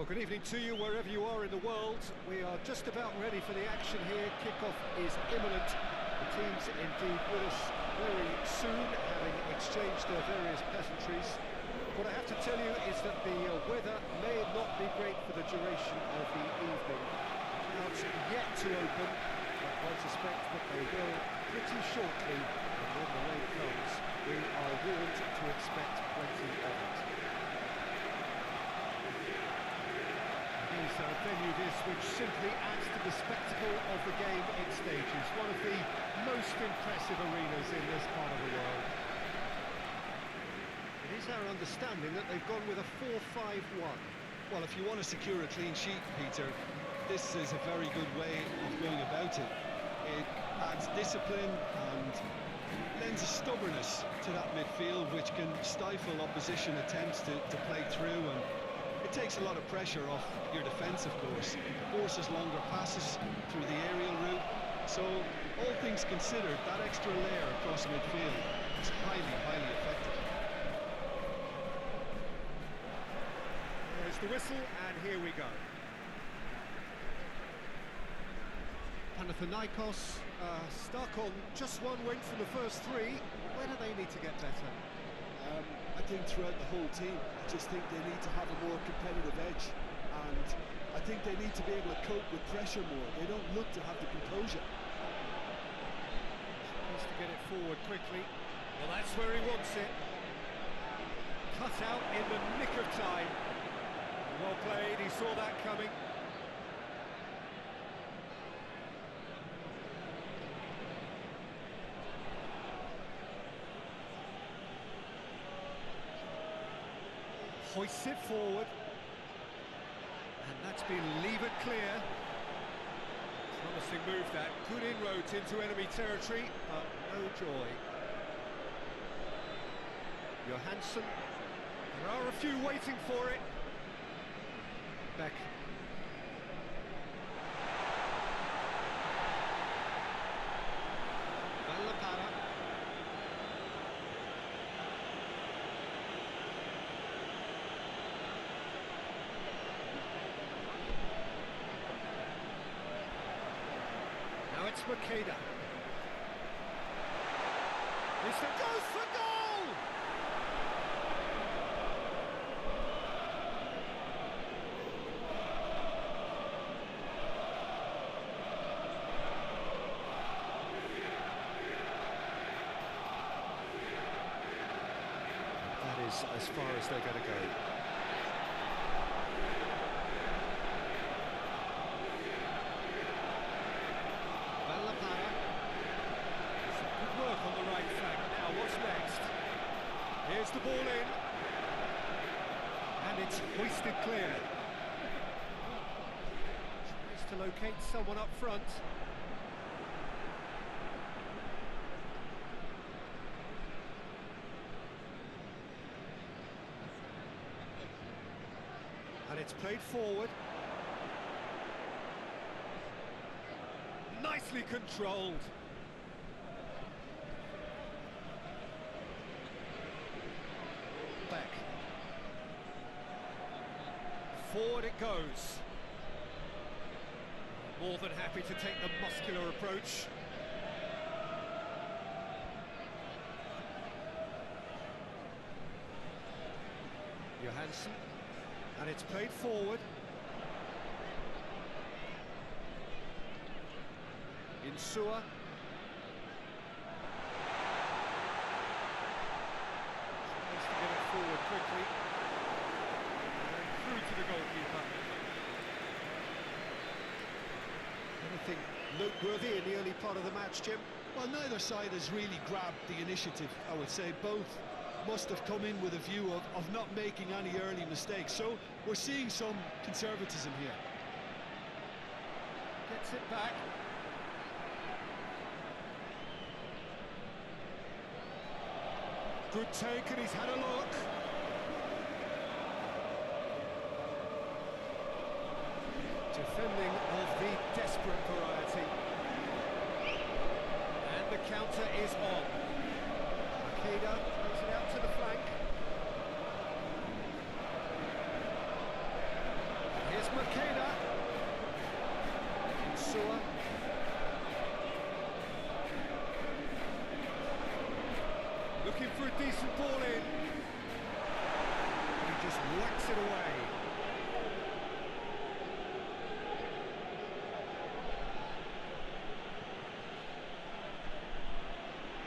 Well, good evening to you, wherever you are in the world. We are just about ready for the action here. Kickoff is imminent. The teams indeed with us very soon, having exchanged their various pleasantries. What I have to tell you is that the weather may not be great for the duration of the evening. Clouds yet to open, but I suspect that they will pretty shortly. And when the rain comes, we are warned to expect plenty of it. Is a venue this which simply adds to the spectacle of the game it stages. One of the most impressive arenas in this part of the world. It is our understanding that they've gone with a 4-5-1. Well, if you want to secure a clean sheet, Peter, this is a very good way of going about it. It adds discipline and lends a stubbornness to that midfield which can stifle opposition attempts to play through, and it takes a lot of pressure off your defence, of course. Forces longer passes through the aerial route. So, all things considered, that extra layer across midfield is highly, highly effective. There's the whistle, and here we go. Panathinaikos stuck on just one win from the first three. Where do they need to get better? I think throughout the whole team. I just think they need to have a more competitive edge, and I think they need to be able to cope with pressure more. They don't look to have the composure. Needs to get it forward quickly. Well, that's where he wants it. Cut out in the nick of time. Well played, he saw that coming. Hoists it forward, and that's been levered clear. Promising move that, good inroads into enemy territory, but no joy. Johansson, there are a few waiting for it. Beck. It's Makeda. Mr. goes for goal! That is as far as they're going to go. On the right flank. Now what's next? Here's the ball in, and it's hoisted clear. Tries to locate someone up front. And it's played forward. Nicely controlled. Back. Forward it goes. More than happy to take the muscular approach. Johansson, and it's played forward. Insua. Forward quickly, and through to the goalkeeper. Anything noteworthy in the early part of the match, Jim? Well, neither side has really grabbed the initiative, I would say. Both must have come in with a view of not making any early mistakes, so we're seeing some conservatism here. Gets it back. Good take, and he's had a look. Defending of the desperate variety. And the counter is on. Makeda plays it out to the flank. decent ball in. And he just whacks it away.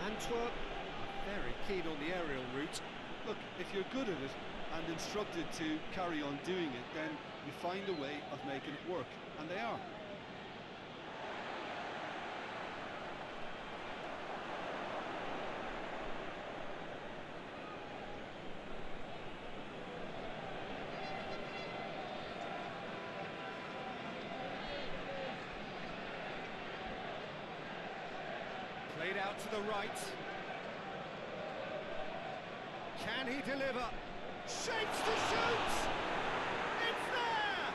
Antwerp, very keen on the aerial route. Look, if you're good at it and instructed to carry on doing it, then you find a way of making it work, and they are. Played out to the right. Can he deliver? Shapes to shoot! It's there!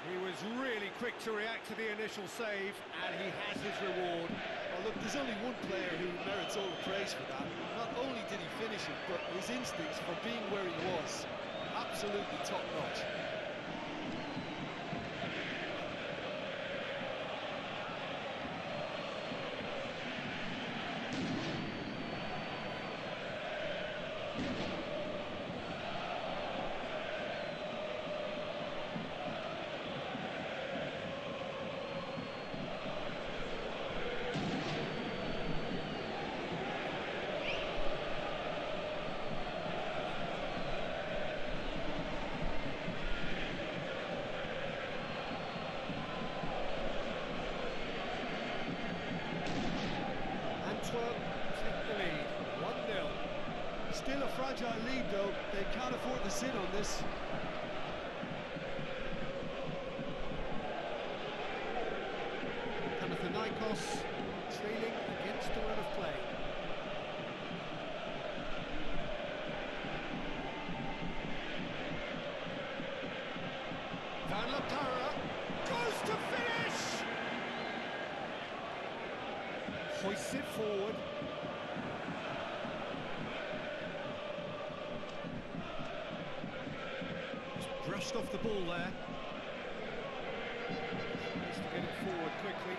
He was really quick to react to the initial save, and he has his reward. Well, look, there's only one player who merits all the praise for that. Not only did he finish it, but his instincts for being where he was, absolutely top-notch. Still a fragile lead, though. They can't afford to sit on this. Panathinaikos trailing against the run of play. Van La Parra goes to finish! Hoists it forward. Brushed off the ball there. Needs to get it forward quickly.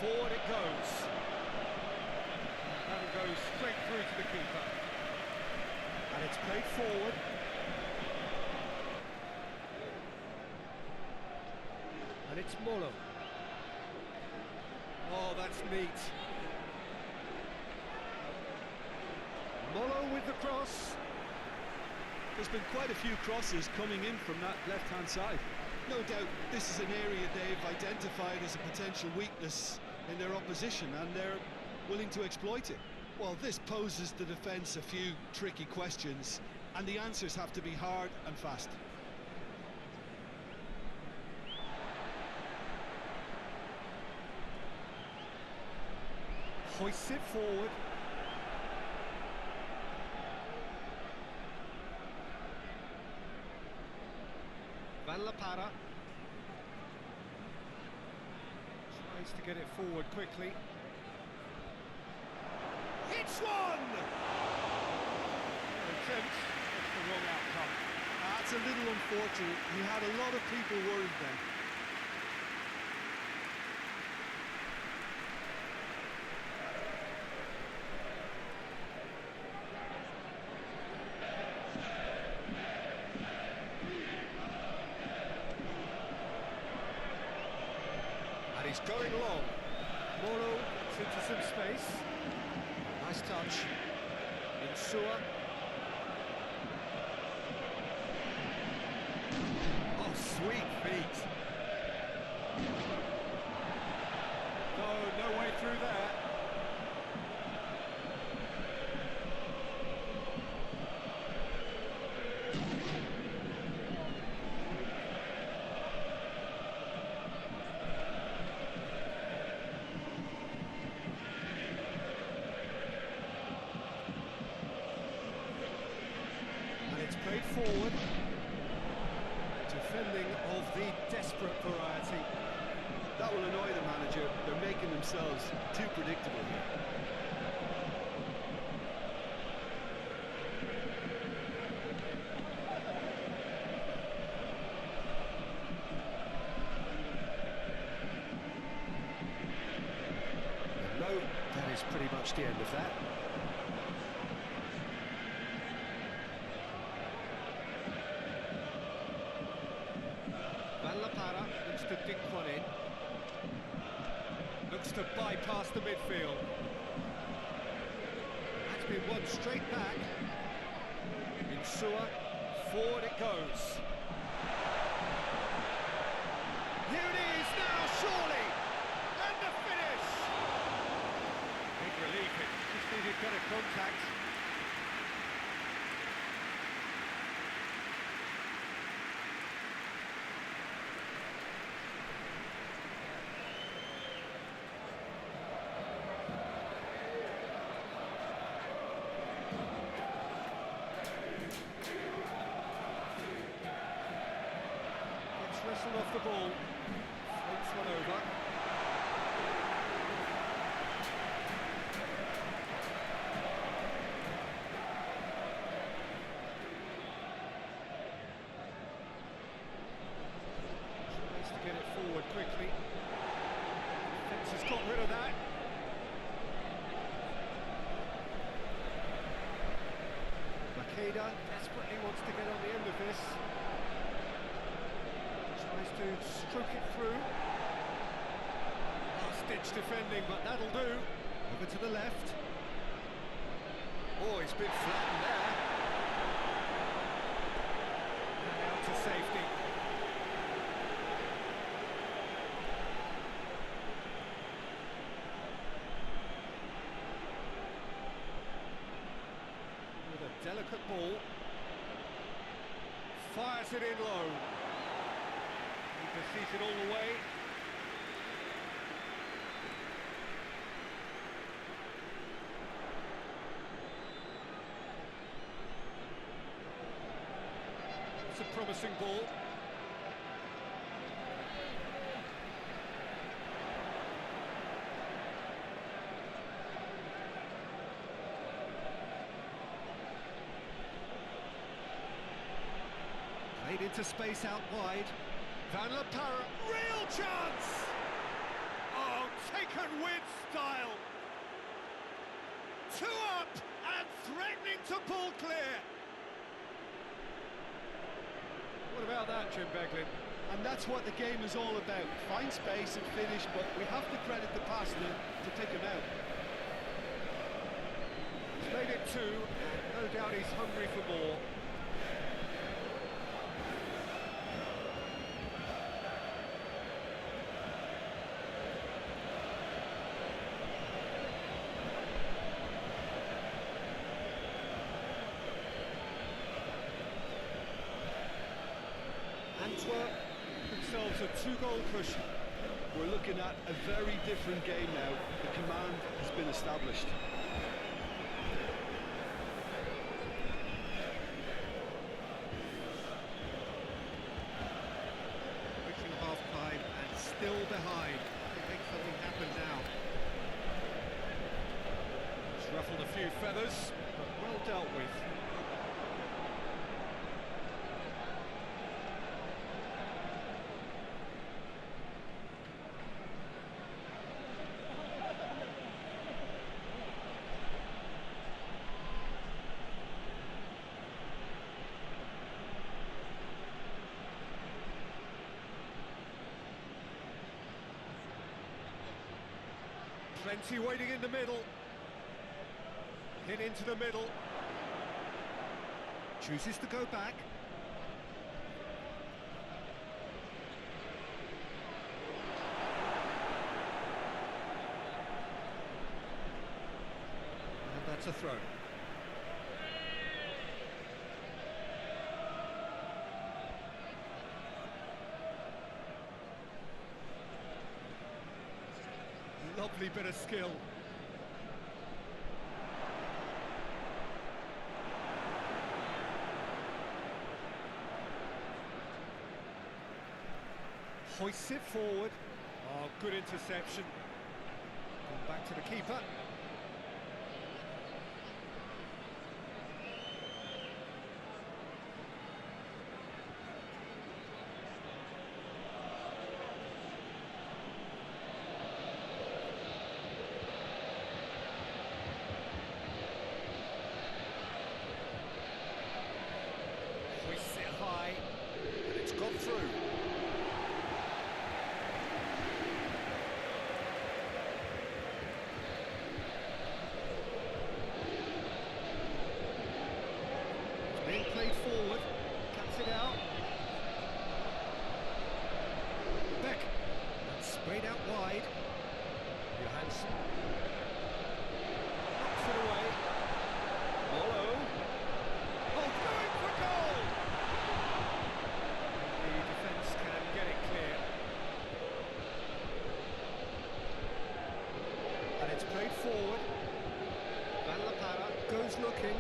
Forward it goes. And it goes straight through to the keeper. And it's played forward. And it's Molo. Oh, that's neat. Molo with the cross. There's been quite a few crosses coming in from that left-hand side. No doubt this is an area they've identified as a potential weakness in their opposition, and they're willing to exploit it. Well, this poses the defence a few tricky questions, and the answers have to be hard and fast. Hoists it forward. Van La Parra tries to get it forward quickly. It's one! Attempt, that's the wrong outcome. That's a little unfortunate. He had a lot of people worried then. And he's going long. Molo into some space. Nice touch. Insua. Oh, sweet feet. No way through there. Played forward. Defending of the desperate variety. That will annoy the manager. They're making themselves too predictable here. No, that is pretty much the end of that. Looks to dink one in. Looks to bypass the midfield. That's been won straight back. Insua, forward it goes. Here it is now, surely! And the finish! Big relief, it just needed better contact. Wrestled off the ball, floats one over. Tries to get it forward quickly. Defence has got rid of that. Makeda desperately wants to get on the end of this. Tries to stroke it through. Last-ditch defending, but that'll do. Over to the left. Oh, he's been flattened there. And out to safety. With a delicate ball. Fires it in low. Defeated all the way. It's a promising ball. Played into space out wide. Van La Parra, real chance! Oh, taken with style! 2 up and threatening to pull clear! What about that, Jim Beglin? And that's what the game is all about. Find space and finish, but we have to credit the passer to pick him out. He's made it 2, and no doubt he's hungry for more. Antwerp themselves a 2-goal cushion. We're looking at a very different game now. The command has been established. Reaching half-time and still behind. They make something happen now. It's ruffled a few feathers, but well dealt with. Plenty waiting in the middle. Hit into the middle. Chooses to go back. And that's a throw. Lovely bit of skill. Hoists it forward. Oh, Oh, good interception. Gone back to the keeper. Hoists it high, and it's gone through. It's being played forward, cuts it out. Beck, that's sprayed out wide. Johansson. Knocks it away. Molo. Oh, going for goal! The defence can get it clear. And it's played forward. Van La Parra goes looking.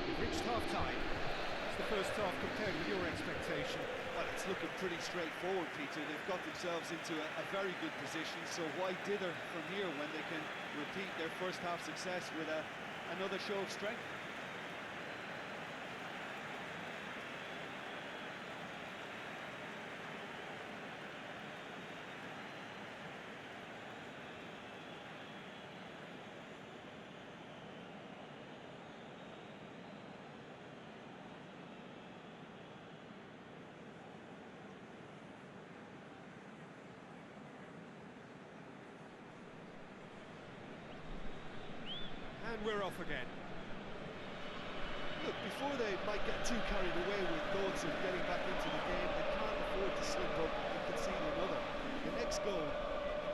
We've reached half-time. It's the first half compared with your expectation. Well, it's looking pretty straightforward, Peter. They've got themselves into a very good position, so why dither from here when they can repeat their first half success with another show of strength? And we're off again. Look, before they might get too carried away with thoughts of getting back into the game, they can't afford to slip up and concede another. The next goal.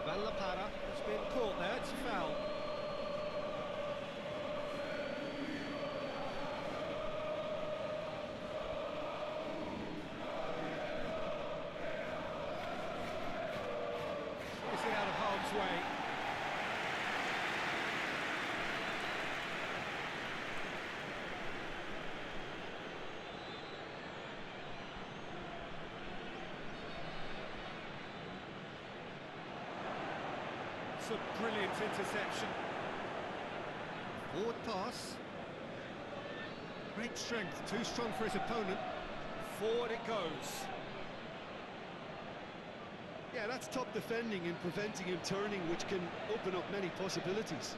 Van La Parra has been caught there, it's a foul. Is it out of harm's way? It's a brilliant interception. Forward pass. Great strength, too strong for his opponent. Forward it goes. Yeah, that's top defending and preventing him turning, which can open up many possibilities.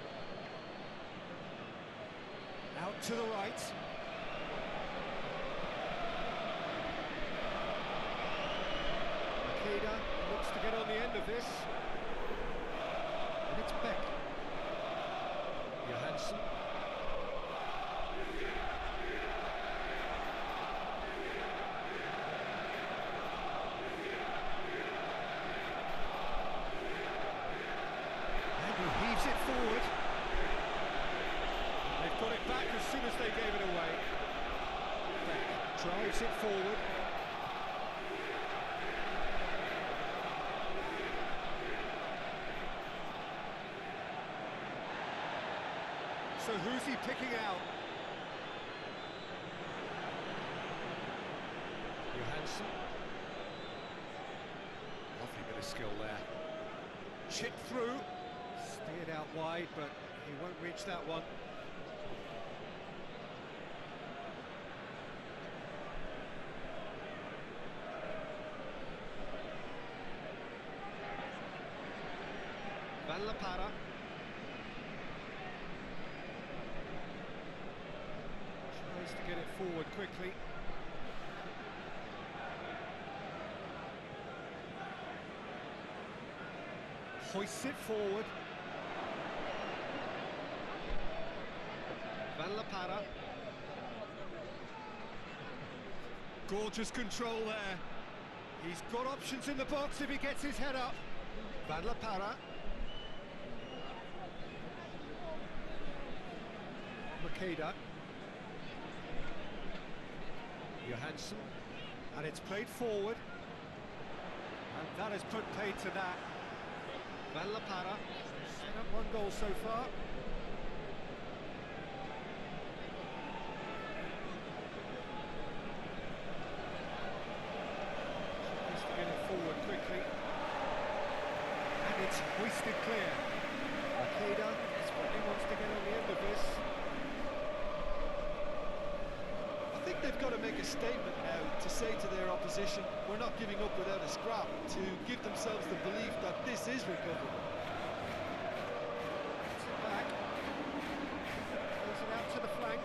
Out to the right. Makeda looks to get on the end of this. And it's Beck. Johansson. And he heaves it forward. They've got it back as soon as they gave it away. Beck drives it forward. So who's he picking out? Johansson. Lovely bit of skill there. Chipped through. Steered out wide, but he won't reach that one. Van La Parra. Tries to get it forward quickly. Hoists it forward. Van La Parra. Gorgeous control there. He's got options in the box if he gets his head up. Van La Parra. Makeda. Johansson. And it's played forward. And that has put paid to that. Van La Parra. Set up one goal so far. quickly. And it's hoisted clear. Makeda desperately wants to get on the end of this. I think they've got to make a statement now to say to their opposition, we're not giving up without a scrap, to give themselves the belief that this is recoverable. Gets it back. Plays it out to the flank.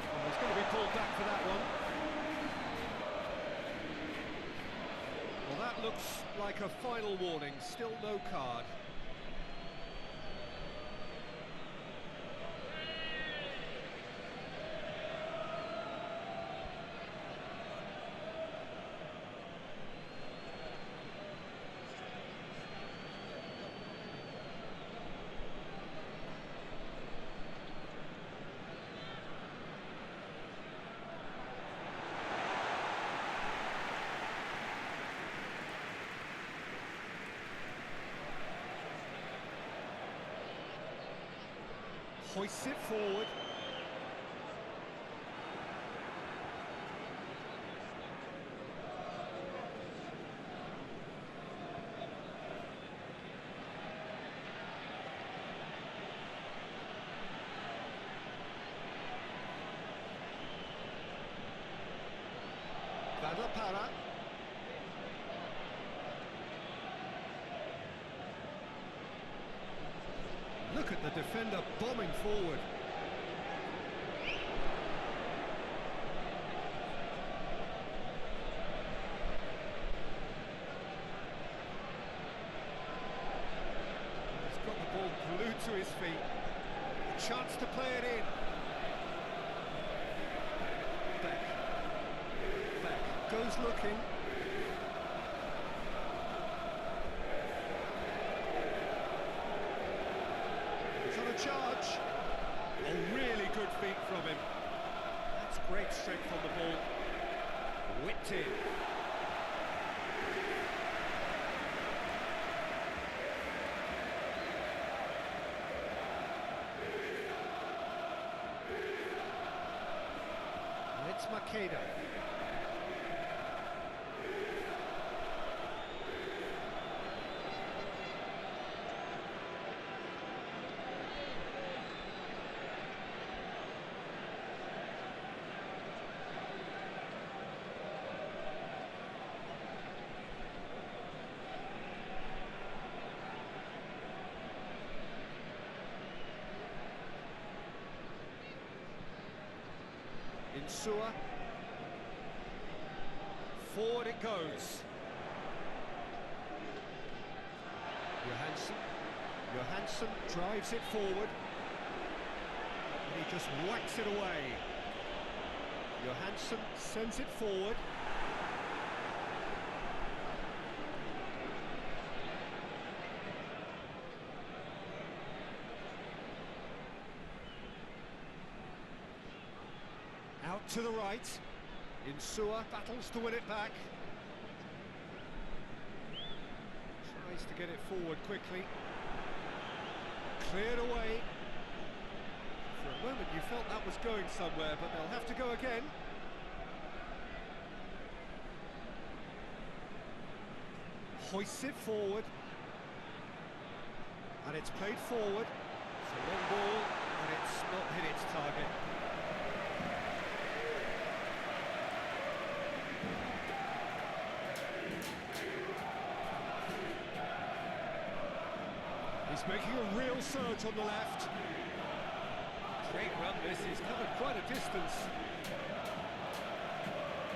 Oh, he's going to be pulled back for that one. Well, that looks like a final warning. Still no card. Hoists it forward. Para. Look at the defender bombing forward. He's got the ball glued to his feet. A chance to play it in. Beck goes looking. Charge. A really good feat from him. That's great strength on the ball. Whipped in. And it's Makeda. Insua. Forward it goes. Johansson drives it forward. And he just whacks it away. Johansson sends it forward. Out to the right. Insua battles to win it back. Tries to get it forward quickly. Cleared away. For a moment you felt that was going somewhere, but they'll have to go again. Hoists it forward. And it's played forward. It's a long ball, and it's not hit its target. He's making a real surge on the left. Great run this, he's covered quite a distance.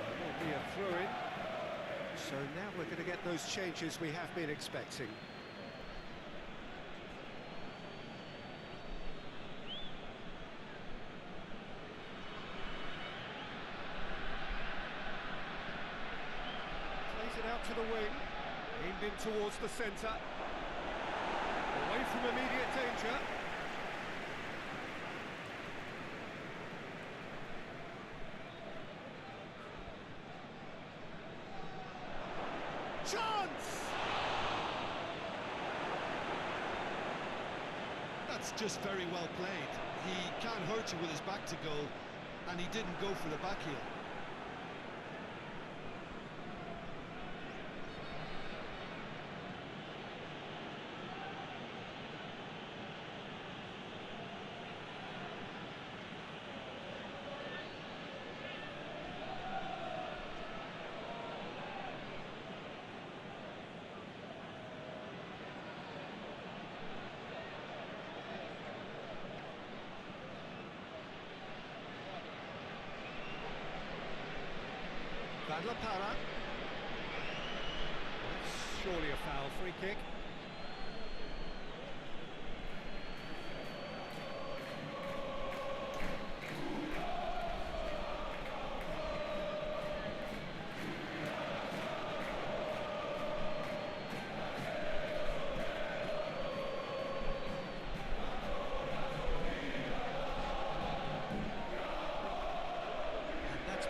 It will be a throw-in. So now we're going to get those changes we have been expecting. Plays it out to the wing. Aimed in towards the centre. Away from immediate danger. Chance! That's just very well played. He can't hurt you with his back to goal, and he didn't go for the back heel. Para. That's surely a foul, free kick.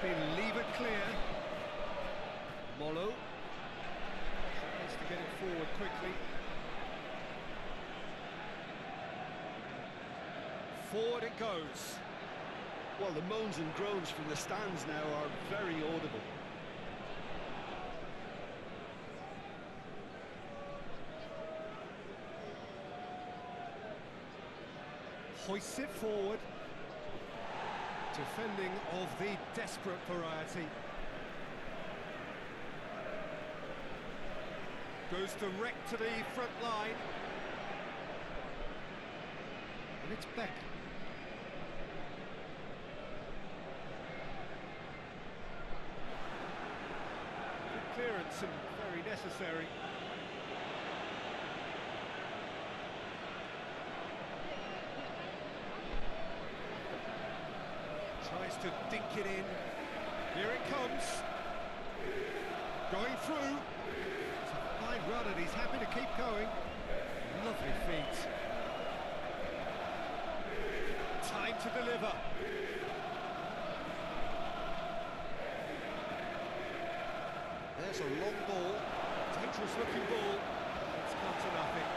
Been levered clear. Molo tries to get it forward quickly. Forward it goes. Well, the moans and groans from the stands now are very audible. Hoists it forward. Defending of the desperate variety. Goes direct to the front line. And it's Beck. Good clearance and very necessary. Tries to dink it in. Here it comes. Going through. It's a fine run and he's happy to keep going. Lovely feet. Time to deliver. There's a long ball. Dangerous looking ball. It's come to nothing.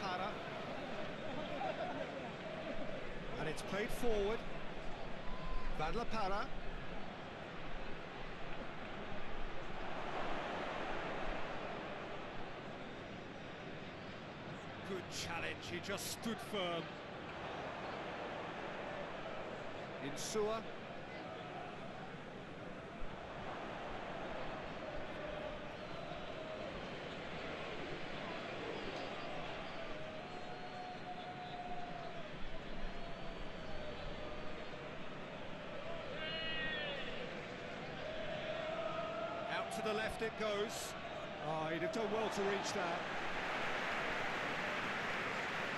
Para. And it's played forward. Para. Good challenge, he just stood firm. Insua. To the left it goes. Oh, he'd have done well to reach that.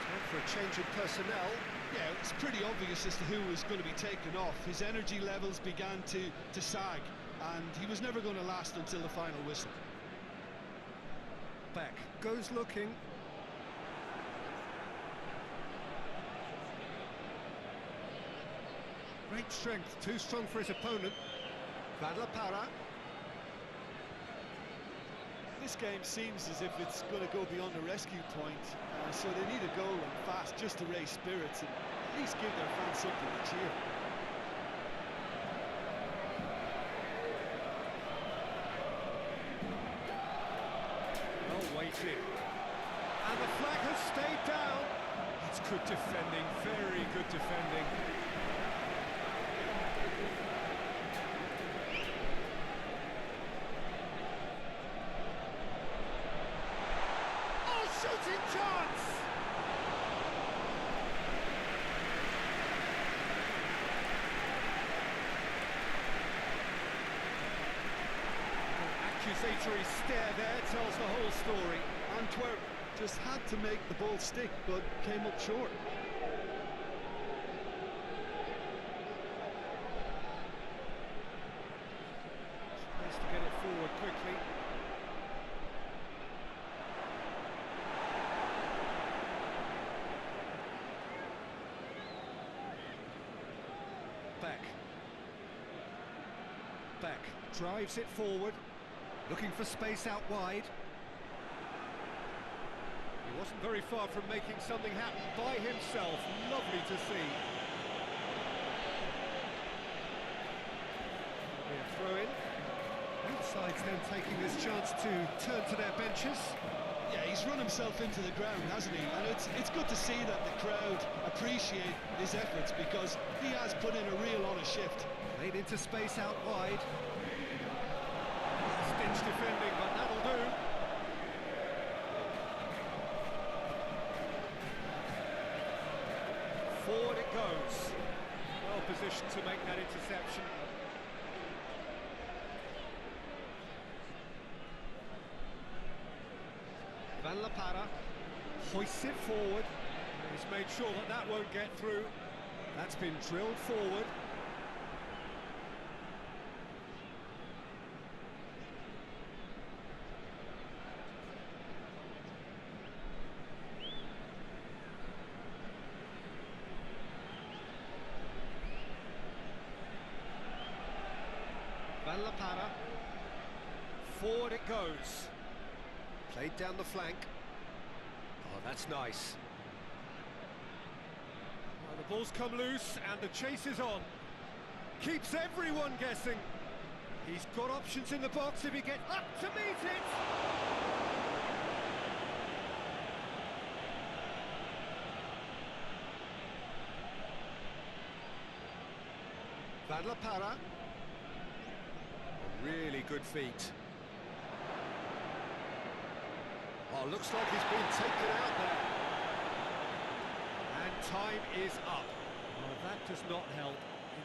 Time for a change in personnel. Yeah, it's pretty obvious as to who was going to be taken off. His energy levels began to sag, and he was never going to last until the final whistle. Back goes looking. Great strength, too strong for his opponent. Para. This game seems as if it's going to go beyond the rescue point, so they need a goal and fast just to raise spirits and at least give their fans something to cheer. Well weighted. And the flag has stayed down. It's good defending, very good defending. Shooting chance! Accusatory stare there tells the whole story. Antwerp just had to make the ball stick, but came up short. Tries to get it forward quickly. Back drives it forward, looking for space out wide. He wasn't very far from making something happen by himself. Lovely to see. Throw in. Both sides then taking this chance to turn to their benches. Yeah, he's run himself into the ground, hasn't he? And it's good to see that the crowd appreciate his efforts, because he has put in a real honest shift. Played into space out wide. much defending, but that'll do. Forward it goes. Well positioned to make that interception. Van La Parra hoists it forward. He's made sure that that won't get through. That's been drilled forward. Van La Parra. Forward it goes. Played down the flank. Oh, that's nice. Well, the ball's come loose and the chase is on. Keeps everyone guessing. He's got options in the box if he gets up to meet it. Van La Parra. Really good feet. Oh, looks like he's been taken out there. And time is up. Oh, that does not help.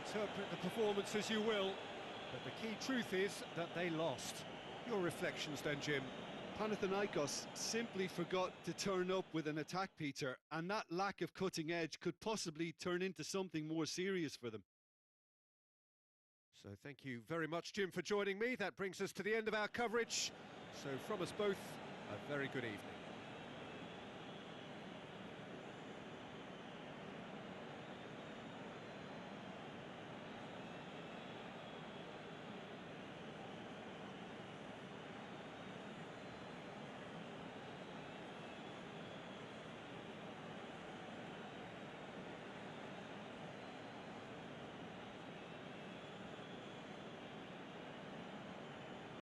Interpret the performance as you will, but the key truth is that they lost. Your reflections then, Jim? Panathinaikos simply forgot to turn up with an attack, Peter, and that lack of cutting edge could possibly turn into something more serious for them. So thank you very much, Jim, for joining me. That brings us to the end of our coverage. So from us both, a very good evening.